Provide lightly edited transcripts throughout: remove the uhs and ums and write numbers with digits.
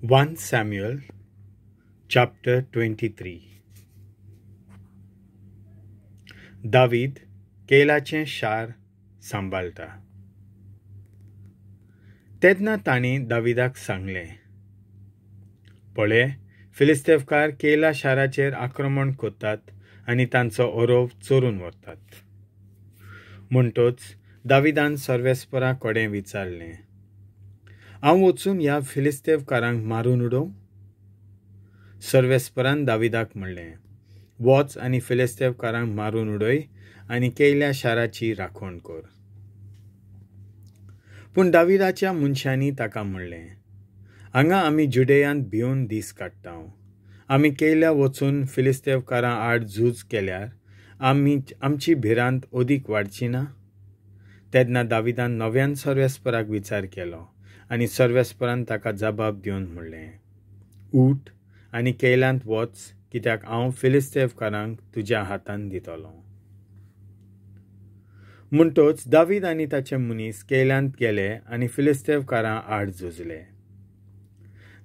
1 Samuel chapter 23. दावीद केलाचें शार सांबाळटा. तेन्ना तांणी दाविदाक सांगलें, पळय, फिलिस्तेवकार केला शाराचेर आक्रमण करतात आनी तांचो ओरव चोरून व्हरतात. म्हणटच दाविदान सर्वेस्परा कडेन विचारलें, हांव वचून ह्या फिलिस्तेवकारांक मारून उडोव? सर्वेस्परान दाविदाक म्हणलें, वच आनी फिलिस्तेवकारांक मारून उडय आनी केयल्या शाराची राखण कर. पूण दाविदाच्या मनशांनी ताका म्हणलें, हांगा आमी जुडेयांत भिवन दीस काडटा. आमी केयल्या वचून फिलिस्तेवकारां आड झूज केल्यार आमची भिरांत ओदीक वाडची ना? तेन्ना दाविदान नव्यान सर्वेस्पराक विचार केलो आनी सर्वेस्परान ताका जबाब दिवन म्हणलें, उठ आनी केयल्यांत वच, कित्याक हांव फिलिस्तेवकारांक तुज्या हातान दितलो. म्हणटच दावीद आनी ताचे मनीस केयल्यांत गेले आनी फिलिस्तेवकारां आड झुजले.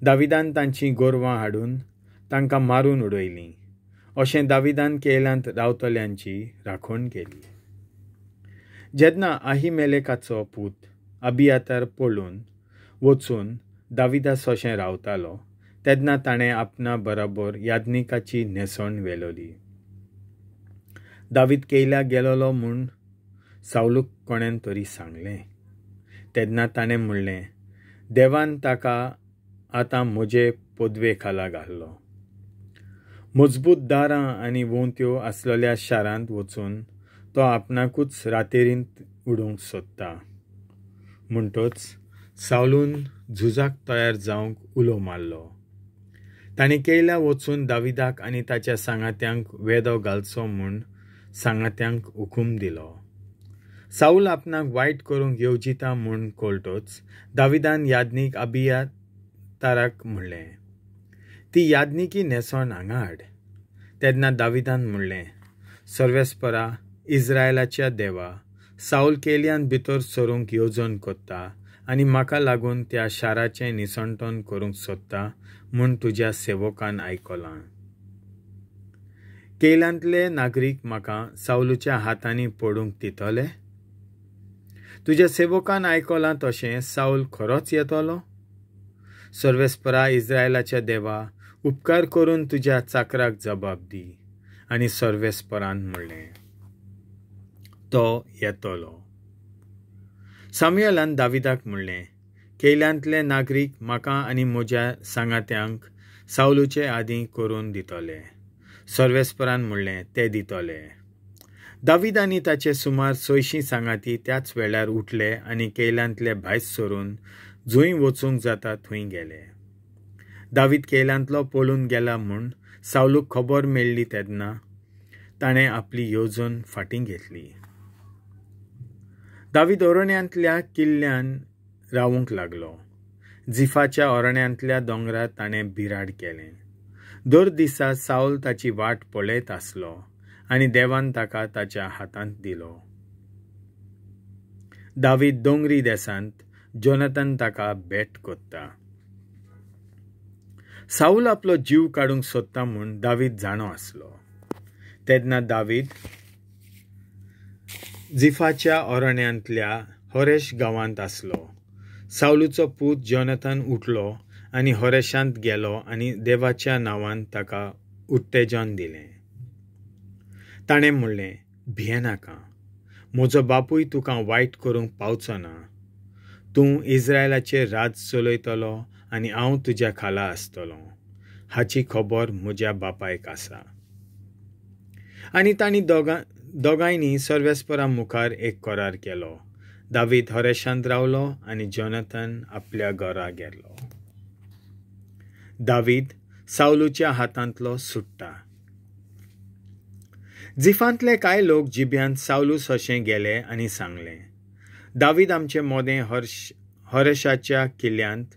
दाविदान तांची गोरवां हाडून तांकां मारून उडयलीं. अशें दाविदान केयल्यांत रावतल्यांची राखण केली. जेन्ना अहिमेलेकाचो पूत अबियातार पळून वचून दाविदा सोशें रावतालो, तेन्ना ताणें आपणा बरोबर याज्ञिकाची न्हेसण वेलोली. दावीद केयल्या गेलोलो म्हूण सावलूक कोणेन तरी सांगलें. तेन्ना ताणें म्हणलें, देवान ताका आतां म्हजे पदवे खाला घाल्लो. मजबूत दारां आनी वोंत्यो आसलेल्या शारांत वचून तो आपणाकूच रातेरींत उडोवंक सोदता. म्हणटच सावलून झुजाक तयार जावंक उलो मारलो. तांणी केयल्या वचून दाविदाक आनी ताच्या सांगात्यांक वेदो घालचो म्हूण सांगात्यांक हुकूम दिलो. साऊल आपणाक वायट करूंक येवजिता म्हूण कळटच दाविदान याज्ञीक अबियाताराक म्हणलें, ती याज्ञिकी न्हेसण हांगा हाड. तेन्ना दाविदान म्हणलें, सर्वेस्परा, इस्रायलाच्या देवा, साऊल केयल्यान भितर सरूंक येवजण कोत्ता आनी म्हाका लागून त्या शाराचें निसंटन करूंक सोदता म्हूण तुज्या सेवकान आयकलां. केयल्यांतले नागरीक म्हाका साऊलच्या हातांनी पडूंक दितले? तुज्या सेवकान आयकलां तशें साऊल खरोच येतलो? सर्वेस्परा, इस्रायलाच्या देवा, उपकार करून तुज्या चाकराक जबाब दी. आनी सर्वेस्परान म्हणलें, तो येतलो. सामुएलान दाविदाक म्हणलें, केयल्यांतले नागरीक म्हाका आनी म्हज्या सांगात्यांक साऊलचे आदीं करून दितले. सर्वेस्परान म्हणलें, ते दितले. दावीद आनी ताचे सुमार 600 सांगाती त्याच वेळार उठले आनी केयल्यांतले भायर सरून जूंय वचूंक जाता थंय गेले. दावीद केयल्यांतलो पळून गेला म्हूण साऊलूक खबर मेळ्ळी तेन्ना ताणें आपली येवजण फाटीं घेतली. दावीद अरण्यांतल्या किल्ल्यान रावूंक लागलो. जिफाच्या अरण्यांतल्या दोंगरार ताणें बिराड केलें. दर दिसा साऊल ताची वाट पळयत आसलो आनी देवान ताका ताच्या हातांत दिलो. दावीद दोंगरी देसांत जोनाथन ताका भेट कोत्ता. साऊल आपलो जीव काडूंक सोदता म्हूण दावीद जाणो आसलो. तेन्ना दावीद जिफाच्या अरण्यांतल्या होरेश गांवांत आसलो. साऊलचो पूत जोनाथन उठलो आनी होरेशांत गेलो आनी देवाच्या नांवान ताका उत्तेजन दिलें. ताणें म्हणलें, भियेनाका, म्हजो बापूय तुका वायट करूंक पावचो ना. तूं इस्रायलाचेर राज चलयतलो आनी हांव तुज्या खाला आसतलों. हाची खबर म्हज्या बापायक आसा. आनी तांणी दोगांयनी सर्वेस्परा मुखार एक करार केलो. दावीद होरेशांत रावलो आनी जोनाथन आपल्या घरा गेलो. दावीद साऊलच्या हातांतलो सुट्टा. जिफांतले कांय लोक जिब्यांत साऊलूस अशें गेले आनी सांगलें, दावीद आमचे मोदें होरेशाच्या किल्ल्यांत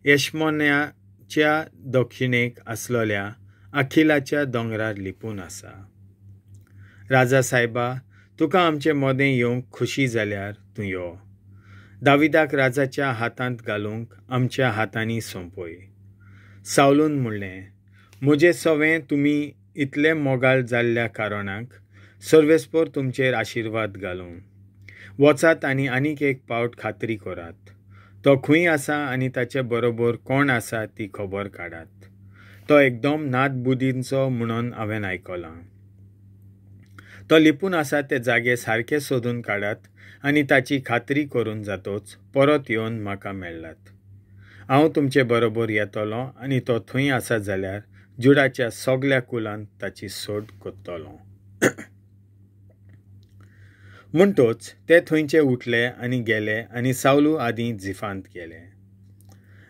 येशमोनाच्या दक्षिणेक आसलेल्या अखिलाच्या दोंगरार लिपून आसा. राजा साहेबा, तुका आमचे मोदें येवंक खुशी जाल्यार तूं यो. दाविदाक राजाच्या हातांत घालूंक आमच्या हातांनी सोंपय. सावलून म्हणलें, म्हजें सवें तुमी इतलें मोगाल जाल्ल्या कारणाक सर्वेस्पर तुमचेर आशिर्वाद घालूं. वचात आनी आनीक एक पावट खात्री करात. तो खंय आसा आनी ताचे बरोबर कोण आसा ती खबर काडात. तो एकदम नादबुदींचो म्हणून हांवें आयकलां. तो लिपून आसा ते जागे सारके सोदून काडात आनी ताची खात्री करून जातोच परत येवन म्हाका मेळ्ळात. हांव तुमचे बरोबर येतलों आनी तो थंय आसा जाल्यार जुडाच्या सगल्या कुलांत ताची सोड कोत्तलों. म्हणटोच ते थंयचे उठले आनी गेले आनी सावलू आदीं जिफांत गेले.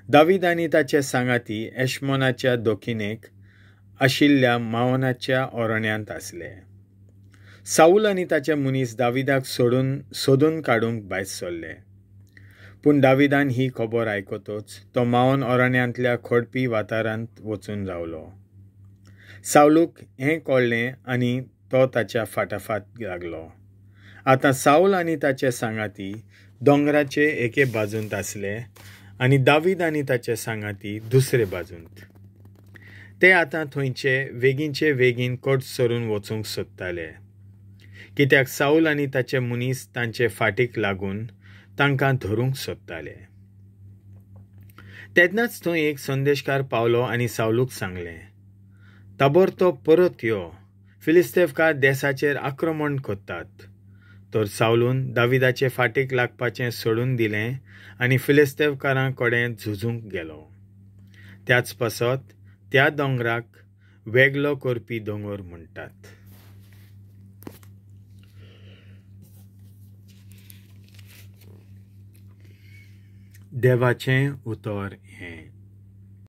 दावीद आनी ताचे सांगाती एशमोनाच्या दोखिनेक आशिल्ल्या मावनाच्या ओरण्यांत आसले. साऊल आनी ताचे मनीस दाविदाक सोदून काडूंक भायर सरले. पूण दाविदान ही खबर आयकतोच तो मावन ओरण्यांतल्या खोडपी वाठारांत वचून रावलो. सावलूक हें कळ्ळें आनी तो ताच्या फाटाफाट लागलो. आतां साऊल आनी ताचे सांगाती दोंगराचे एके बाजूंत आसले आनी दावीद आनी ताचे सांगाती दुसरे बाजूंत. ते आतां थंयचे वेगींचे वेगीन कट सरून वचूंक सोदताले, कित्याक साऊल आनी ताचे मनीस तांचे फाटीक लागून तांकां धरूंक सोदताले. तेन्नाच थंय एक संदेशकार पावलो आनी सावलूक सांगलें, ताबडतोब परत यो, फिलिस्तेवकार देसाचेर आक्रमण कोत्तात. तर सावलून दाविदाचे फाटीक लागपाचें सोडून दिलें आनी फिलिस्तेवकारां कडेन झुजूंक गेलो. त्याच पासत त्या दोंगराक वेगळो करपी दोंगर म्हणटात. देवाचें उतर हें.